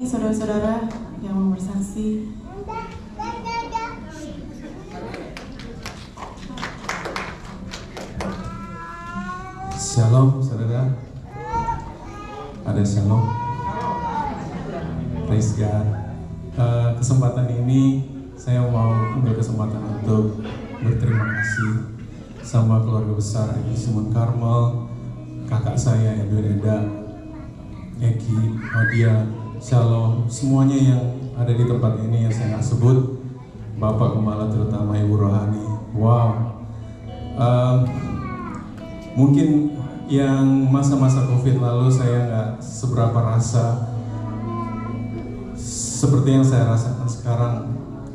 Saudara-saudara yang mau bersaksi, Shalom saudara, ada shalom, praise God. Kesempatan ini saya mau ambil kesempatan untuk berterima kasih sama keluarga besar Simon Carmel, kakak saya Edwin Eda, Eki, Odia, Shalom, semuanya yang ada di tempat ini yang saya nggak sebut, Bapak Gembala terutama Ibu Rohani. Wow, mungkin yang masa-masa Covid lalu saya nggak seberapa rasa seperti yang saya rasakan sekarang.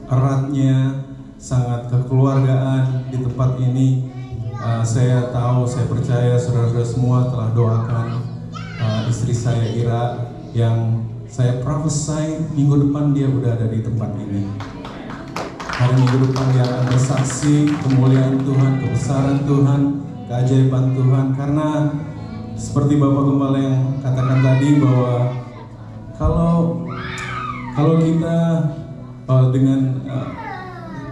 Eratnya, sangat kekeluargaan di tempat ini. Saya tahu, saya percaya saudara-saudara semua telah doakan istri saya Ira, yang saya prophesy minggu depan dia udah ada di tempat ini. Hari minggu depan dia akan bersaksi kemuliaan Tuhan, kebesaran Tuhan, keajaiban Tuhan. Karena seperti Bapak Gembala yang katakan tadi bahwa kalau kita dengan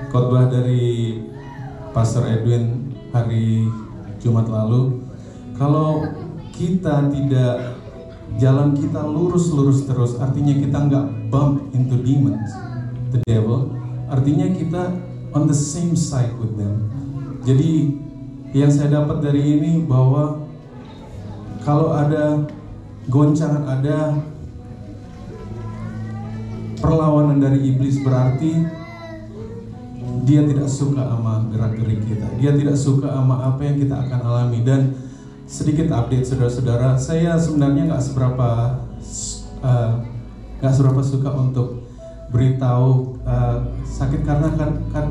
khotbah dari Pastor Edwin hari Jumat lalu, kalau kita tidak, jalan kita lurus terus, artinya kita nggak bump into demons, the devil, artinya kita on the same side with them. Jadi yang saya dapat dari ini bahwa kalau ada goncangan, ada perlawanan dari iblis, berarti dia tidak suka sama gerak-gerik kita, dia tidak suka sama apa yang kita akan alami. Dan sedikit update saudara-saudara, saya sebenarnya nggak seberapa suka untuk beritahu sakit, karena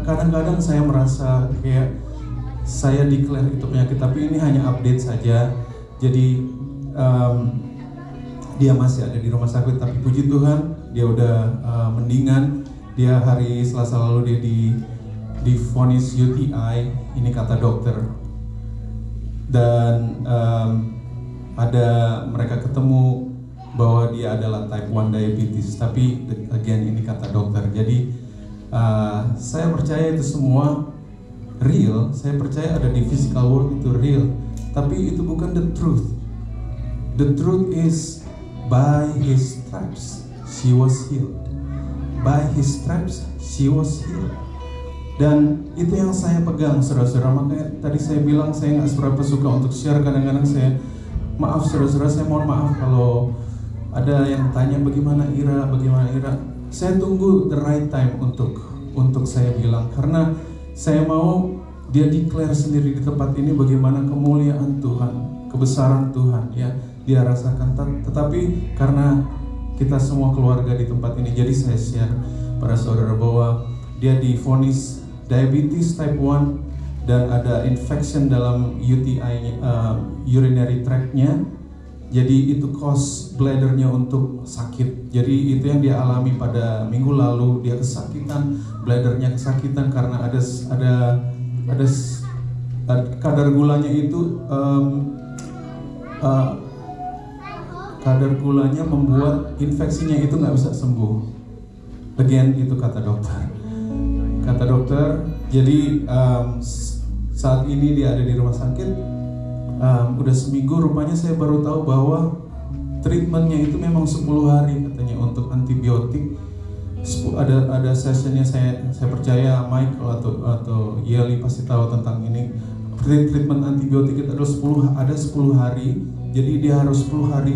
kadang-kadang saya merasa kayak saya declare itu penyakit, tapi ini hanya update saja. Jadi dia masih ada di rumah sakit, tapi puji Tuhan dia udah mendingan. Dia hari Selasa lalu dia divonis UTI, ini kata dokter. Dan ada mereka ketemu bahwa dia adalah type 1 diabetes, tapi again ini kata dokter. Jadi saya percaya itu semua real, saya percaya ada di physical world itu real, tapi itu bukan the truth. The truth is by his stripes she was healed. By his stripes she was healed. Dan itu yang saya pegang saudara-saudara. Makanya tadi saya bilang saya nggak seberapa suka untuk share. Kadang-kadang saya, maaf saudara-saudara, saya mohon maaf kalau ada yang tanya bagaimana Ira. Saya tunggu the right time untuk saya bilang, karena saya mau dia declare sendiri di tempat ini bagaimana kemuliaan Tuhan, kebesaran Tuhan ya dia rasakan. Tetapi karena kita semua keluarga di tempat ini, jadi saya share pada saudara bahwa dia divonis diabetes type 1 dan ada infection dalam UTI, urinary tract-nya. Jadi itu cause bladdernya untuk sakit. Jadi itu yang dia alami pada minggu lalu. Dia kesakitan, bladdernya kesakitan karena ada kadar gulanya itu kadar gulanya membuat infeksinya itu nggak bisa sembuh. Again itu kata dokter. Jadi saat ini dia ada di rumah sakit. Udah seminggu, rupanya saya baru tahu bahwa treatmentnya itu memang 10 hari katanya untuk antibiotik. Ada sessionnya, saya percaya Michael atau Yeli pasti tahu tentang ini. Treatment antibiotik itu ada 10 hari. Jadi dia harus 10 hari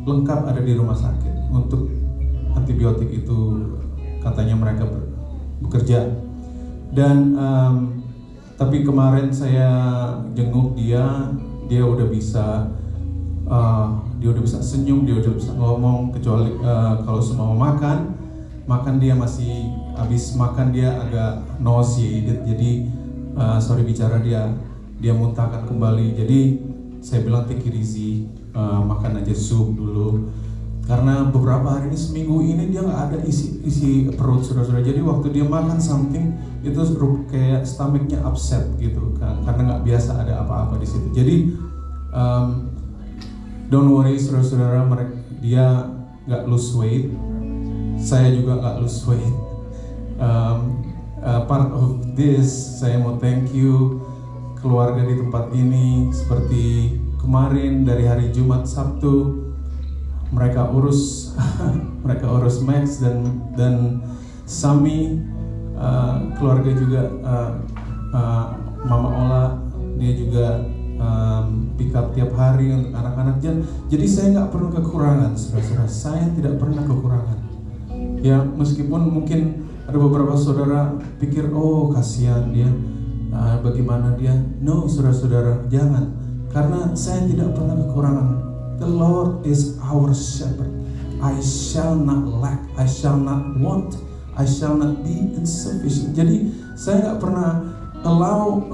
lengkap ada di rumah sakit untuk antibiotik itu, katanya mereka bekerja. Dan tapi kemarin saya jenguk dia udah bisa senyum, dia udah bisa ngomong, kecuali kalau semua makan dia masih, habis makan dia agak nauseated. Jadi sorry bicara, dia muntahkan kembali. Jadi saya bilang take it easy, makan aja sup dulu, karena beberapa hari ini, seminggu ini dia nggak ada isi perut saudara-saudara. Jadi waktu dia makan something itu kayak stomachnya upset gitu, karena nggak biasa ada apa-apa di situ. Jadi don't worry saudara-saudara, dia nggak lose weight, saya juga nggak lose weight. Part of this, saya mau thank you keluarga di tempat ini. Seperti kemarin dari hari Jumat Sabtu, mereka urus Max dan Sami, keluarga juga, Mama Ola, dia juga pick up tiap hari untuk anak-anak. Jadi saya nggak pernah kekurangan, saudara-saudara. Saya tidak pernah kekurangan. Ya, meskipun mungkin ada beberapa saudara pikir, oh kasihan dia, bagaimana dia. No, saudara-saudara, jangan. Karena saya tidak pernah kekurangan. The Lord is our shepherd. I shall not lack, I shall not want, I shall not be insufficient. Jadi saya nggak pernah allow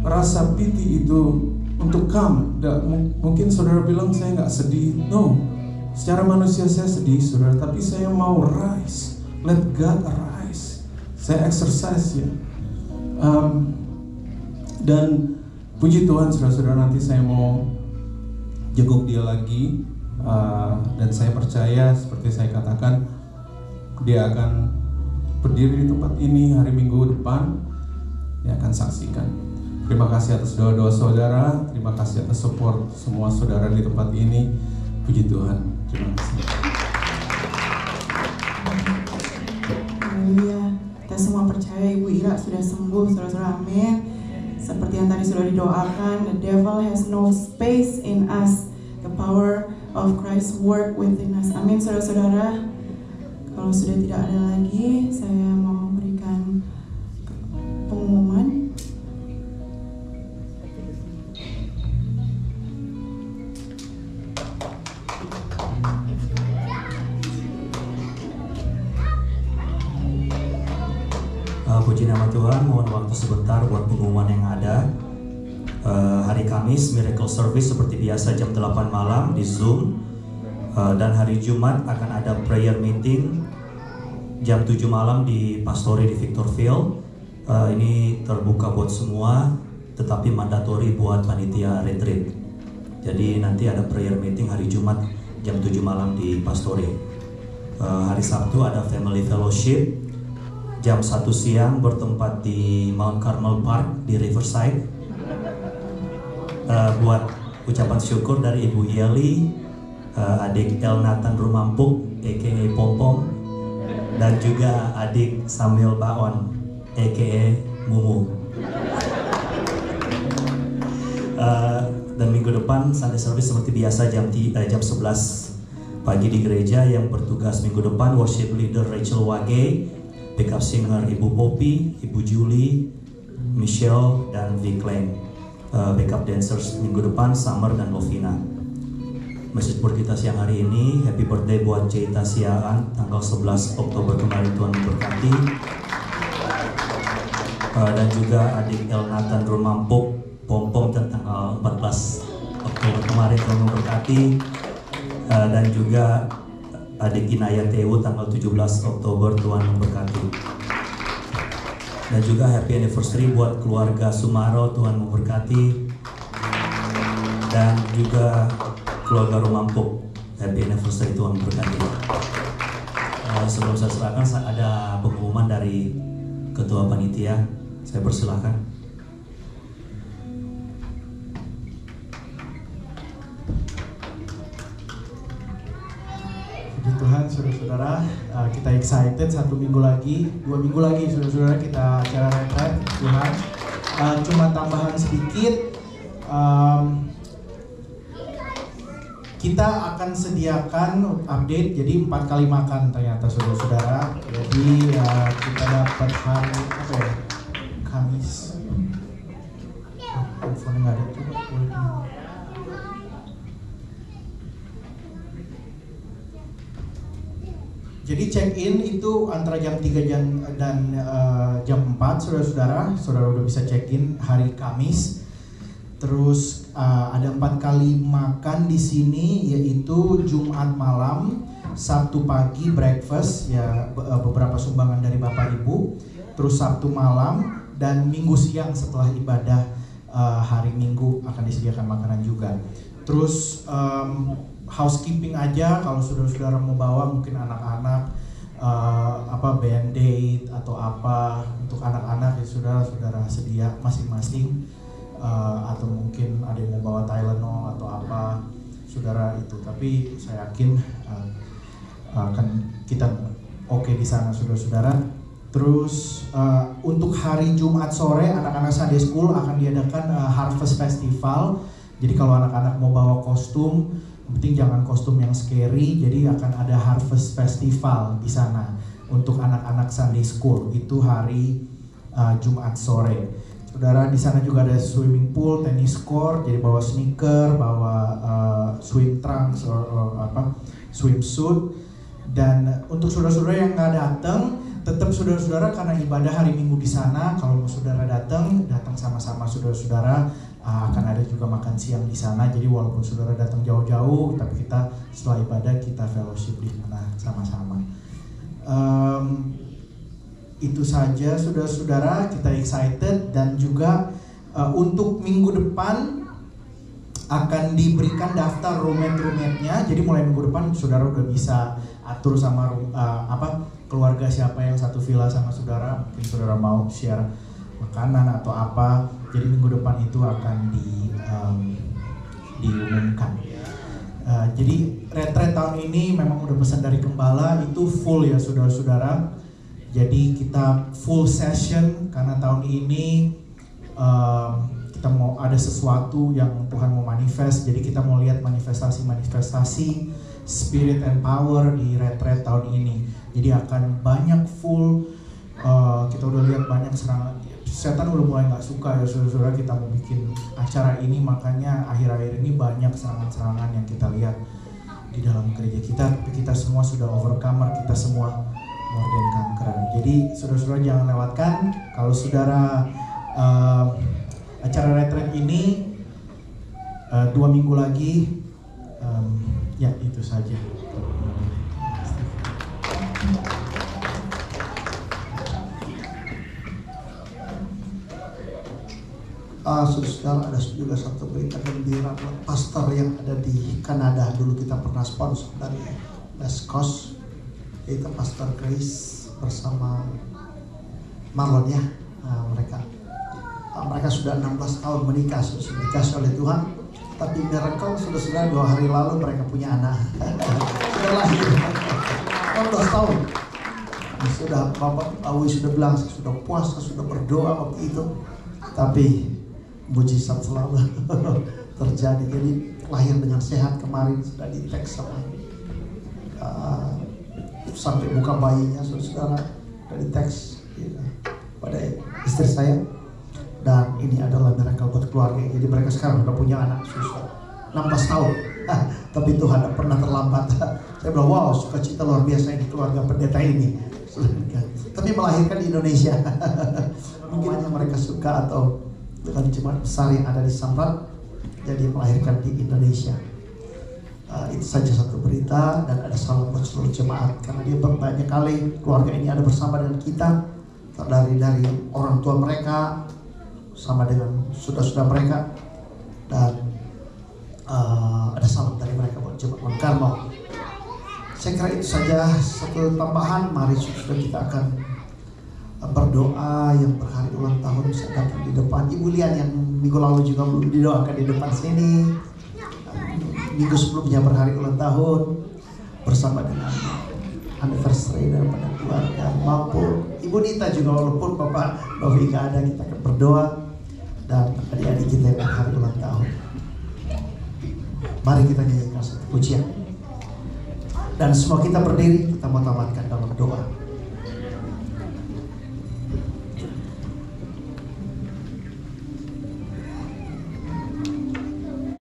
rasa pity itu untuk come. Mungkin saudara bilang saya nggak sedih. No, secara manusia saya sedih, saudara. Tapi saya mau rise. Let God arise. Saya exercise ya. Dan puji Tuhan, saudara-saudara, nanti saya mau jenguk dia lagi. Dan saya percaya seperti saya katakan, dia akan berdiri di tempat ini hari Minggu depan. Dia akan saksikan. Terima kasih atas doa-doa saudara. Terima kasih atas support semua saudara di tempat ini. Puji Tuhan. Terima kasih. Haleluya. Kita semua percaya Ibu Ira sudah sembuh, saudara-saudara. Amin. Seperti yang tadi sudah didoakan, the devil has no space in us. The power of Christ work within us. Amin, saudara-saudara. Kalau sudah tidak ada lagi, saya mau memberikan pengumuman. Puji nama Tuhan, mohon waktu sebentar buat pengumuman yang ada. Hari Kamis Miracle Service seperti biasa jam 8 malam di Zoom. Dan hari Jumat akan ada prayer meeting jam 7 malam di Pastori di Victorville. Ini terbuka buat semua, tetapi mandatori buat panitia retreat. Jadi nanti ada prayer meeting hari Jumat jam 7 malam di Pastori. Hari Sabtu ada Family Fellowship jam 1 siang bertempat di Mount Carmel Park di Riverside. Buat ucapan syukur dari Ibu Yeli, adik El Nathan Rumampuk a.k.a. Pompom, dan juga adik Samuel Baon a.k.a. Mumu. Dan minggu depan Sunday service seperti biasa jam 11 pagi di gereja. Yang bertugas minggu depan worship leader Rachel Wage, backup singer Ibu Poppy, Ibu Julie, Michelle, dan Viclaim. Backup dancers minggu depan Summer dan Lovina. Message buat kita siang hari ini, happy birthday buat Ceita Siaan tanggal 11 Oktober kemarin, Tuhan memberkati. Dan juga adik El Nathan Rumampuk Pompom tanggal 14 Oktober kemarin, Tuhan memberkati. Dan juga adik Inaya Tewu tanggal 17 Oktober, Tuhan memberkati. Dan juga happy anniversary buat keluarga Sumaro, Tuhan memberkati. Dan juga keluarga Rumampuk, happy anniversary, Tuhan memberkati. Sebelum saya serahkan, ada pengumuman dari Ketua Panitia, saya persilahkan. Puji Tuhan, saudara-saudara, kita excited 1 minggu lagi, 2 minggu lagi, saudara-saudara, kita acara retret. Tuhan, cuma tambahan sedikit, kita akan sediakan update, jadi 4 kali makan ternyata, saudara-saudara. Jadi kita dapat hari apa ya? Kamis. Telepon nggak ada tuh. Jadi check in itu antara jam 3 dan jam 4, saudara-saudara. Saudara udah bisa check in hari Kamis. Terus ada 4 kali makan di sini, yaitu Jumat malam, Sabtu pagi breakfast ya, beberapa sumbangan dari Bapak Ibu. Terus Sabtu malam dan Minggu siang setelah ibadah hari Minggu akan disediakan makanan juga. Terus housekeeping aja, kalau saudara-saudara mau bawa mungkin anak-anak Band-Aid atau apa untuk anak-anak ya saudara-saudara sedia masing-masing, atau mungkin ada yang mau bawa Tylenol atau apa saudara itu, tapi saya yakin akan kita oke di sana saudara-saudara. Terus untuk hari Jumat sore anak-anak Sunday School akan diadakan Harvest Festival. Jadi kalau anak-anak mau bawa kostum, yang penting jangan kostum yang scary. Jadi akan ada Harvest Festival di sana untuk anak-anak Sunday School. Itu hari Jumat sore. Saudara, di sana juga ada swimming pool, tennis court. Jadi bawa sneaker, bawa swim trunks or swimsuit. Dan untuk saudara-saudara yang nggak datang, tetap saudara-saudara karena ibadah hari Minggu di sana. Kalau mau saudara datang sama-sama saudara-saudara. Akan ada juga makan siang di sana. Jadi walaupun saudara datang jauh-jauh, tapi kita setelah ibadah kita fellowship di sana sama-sama. Itu saja saudara-saudara, kita excited. Dan juga untuk minggu depan akan diberikan daftar roommate-nya. Jadi mulai minggu depan saudara udah bisa atur sama keluarga siapa yang satu villa sama saudara. Mungkin saudara mau share makanan atau apa. Jadi minggu depan itu akan diumumkan. Jadi retret tahun ini memang udah pesan dari Gembala itu full ya saudara-saudara. Jadi kita full session karena tahun ini kita mau ada sesuatu yang Tuhan mau manifest. Jadi kita mau lihat manifestasi spirit and power di retret tahun ini. Jadi akan banyak full. Kita udah lihat banyak serangan. Setan udah mulai nggak suka ya saudara-saudara kita mau bikin acara ini, makanya akhir-akhir ini banyak serangan-serangan yang kita lihat di dalam gereja kita. Tapi kita semua sudah overcomer, kita semua more than conqueror. Jadi saudara-saudara jangan lewatkan. Kalau saudara acara retret ini 2 minggu lagi, ya itu saja. Saudara, ada juga satu berita gembira buat pastor yang ada di Kanada. Dulu kita pernah sponsor dari West Coast, yaitu Pastor Grace bersama Marlon ya. Mereka sudah 16 tahun menikah, sudah dikasih oleh Tuhan. Tapi miracle sudah 2 hari lalu mereka punya anak. Sudah lahir 16 tahun. Sudah Bapak Awi sudah bilang sudah puasa, sudah berdoa waktu itu. Tapi mujizat selalu terjadi. Jadi lahir dengan sehat kemarin sudah di teks sama sampai buka bayinya saudara dari teks pada istri saya. Dan ini adalah miracle buat keluarga. Jadi mereka sekarang sudah punya anak susah 16 tahun. Tapi Tuhan tidak pernah terlambat. Saya bilang wow, sukacita luar biasa ini keluarga pendeta ini. Tapi melahirkan di Indonesia. Mungkin mereka suka atau dengan jemaat besar yang ada di Samrat, jadi melahirkan di Indonesia. Itu saja satu berita. Dan ada salam buat seluruh jemaat karena dia banyak kali keluarga ini ada bersama dengan kita, dari orang tua mereka sama dengan saudara-saudara mereka. Dan ada salam dari mereka buat jemaat Mount Carmel. Saya kira itu saja satu tambahan. Mari sudah kita akan berdoa yang berhari ulang tahun bisa datang di depan. Ibu Lian yang minggu lalu juga belum didoakan di depan sini. Minggu sebelumnya berhari ulang tahun bersama dengan anniversary daripada keluarga maupun Ibu Nita juga, walaupun Bapak Novi gak ada, kita akan berdoa dan adik-adik kita yang berhari ulang tahun. Mari kita nyanyikan satu pujian dan semua kita berdiri, kita mau tamatkan dalam doa.